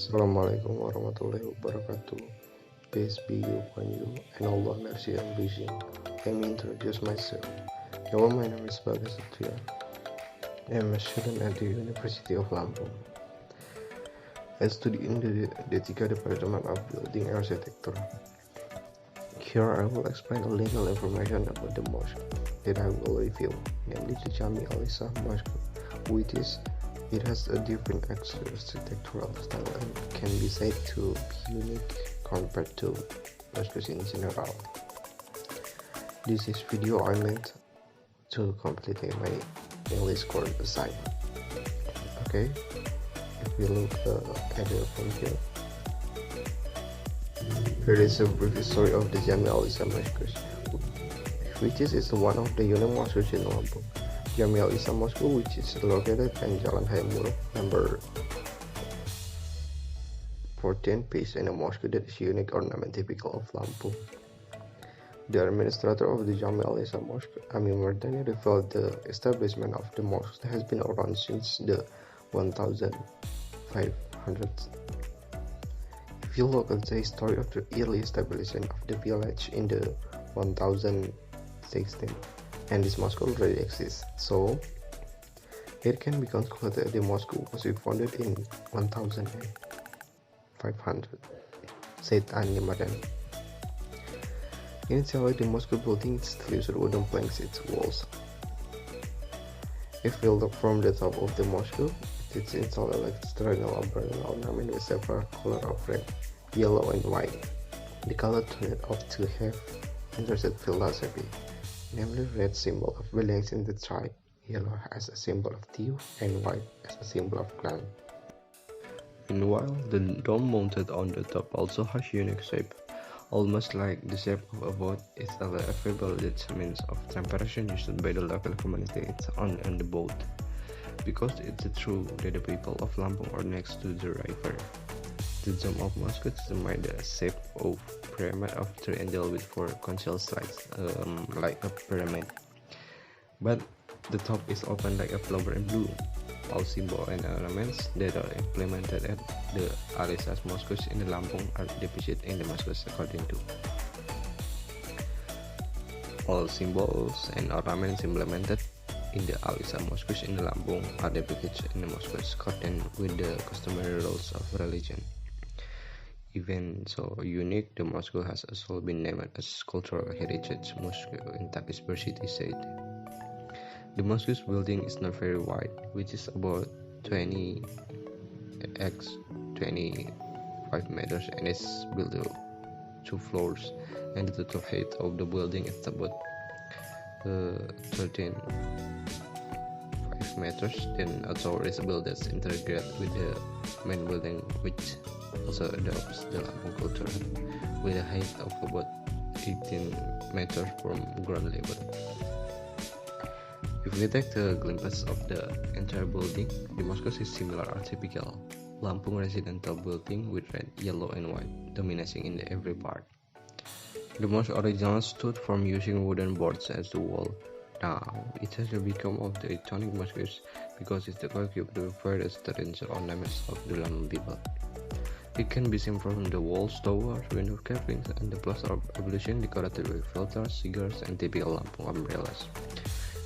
Assalamualaikum warahmatullahi wabarakatuh. Peace be upon you and Allah mercy and blessing. Let me introduce myself. Hello, my name is Bagas. I am a student at the University of Lampung. I study in the D3 Department of Building Architecture. Here I will explain a little information about the mosque that I will review, namely the Jami Al-ishlah mosque, which is it has a different architectural style and can be said to be unique compared to mosques in general. This is video I made to complete my English course assignment. Okay, if we look at it from here, here is a brief history of the Jami Al-ishlah mosque, which is one of the unique mosques in Lampung. Jami Al-ishlah Mosque, which is located in Jl.Hayam, Wuruk, number 14, piece in a mosque that is unique ornament typical of Lampung. The administrator of the Jami Al-ishlah Mosque, Mardani, revealed the establishment of the mosque has been around since the 1500s. If you look at the history of the early establishment of the village in the 1016, and this mosque already exists, so it can be concluded that the mosque was founded in 1500, said Al-Madani. Initially, the mosque building still used wooden planks its walls. If we look from the top of the mosque, it is installed like triangle ornament with several colors of red, yellow, and white. The color turned out to have interesting philosophy, namely red symbol of balance in the tribe, yellow as a symbol of dew, and white as a symbol of clan. Meanwhile, the dome mounted on the top also has unique shape, almost like the shape of a boat. It's a variable determinant of temperature used by the local community on the boat, because it's true that the people of Lampung are next to the river. The dome of mosque is made the shape of pyramid of triangle with four concealed sides, like a pyramid. But the top is open like a flower in blue. All symbols and ornaments that are implemented at the Al-ishlah mosques in the Lampung are depicted in the mosques according to. All symbols and ornaments implemented in the Al-ishlah mosques in the Lampung are depicted in the mosques according with the customary rules of religion. Even so unique, the mosque has also been named as Cultural Heritage Mosque in Tugas Besar said. The mosque's building is not very wide, which is about 20 x 25 meters, and is built of 2 floors, and the total height of the building is about 13.5 meters. Then a tower is built that's integrated with the main building, which also adopts the Lampung culture, with a height of about 18 meters from ground level. If we take a glimpse of the entire building, the mosque is similar or typical Lampung residential building with red, yellow, and white dominating in every part. The mosque originally stood from using wooden boards as the wall. Now, it has become of the iconic mosques because it's the equipped with various traditional ornaments of the Lampung people. It can be seen from the walls, towers, window carvings, and the plaster of ablution decorated with filters, cigars, and typical Lampung umbrellas.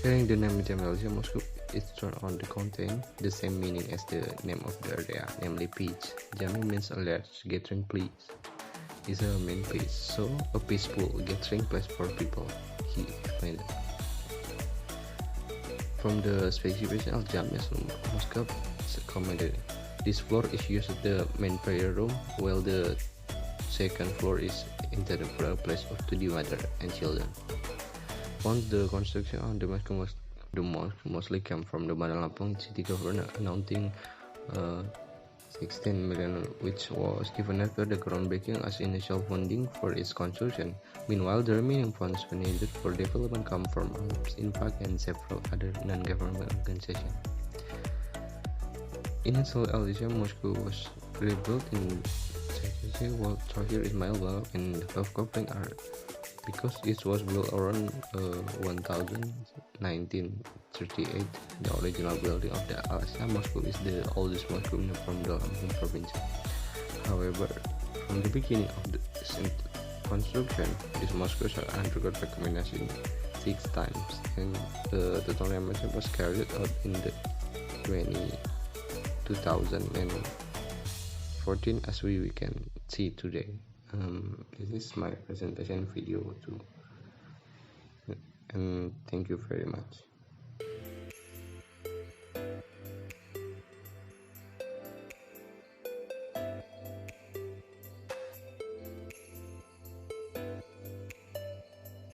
Hearing the name Jami Al-ishlah Mosque is thrown on the contain the same meaning as the name of the area, namely peace. Jami means a large gathering place. It's a main place, so a peaceful gathering place for people, he explained. From the specification of Jami Mosque is commented. This floor is used as the main prayer room, while the second floor is into the prayer place of the mother and children. Once the construction of the mosque mostly came from the Bandar Lampung city government, announcing 16 million, which was given after the groundbreaking as initial funding for its construction. Meanwhile, the remaining funds needed for development come from Alps Impact and several other non-government organizations. Initially, Al-ishlah Mosque was rebuilt in while Tahir Ismail Balak and the Coping are because it was built around 1938. The original building of the Al-ishlah Mosque is the oldest mosque from the Lampung province. However, from the beginning of the construction, these mosques are undergone recomendation 6 times, and the total renovation was carried out in the 2014, as we can see today. This is my presentation video too, and thank you very much.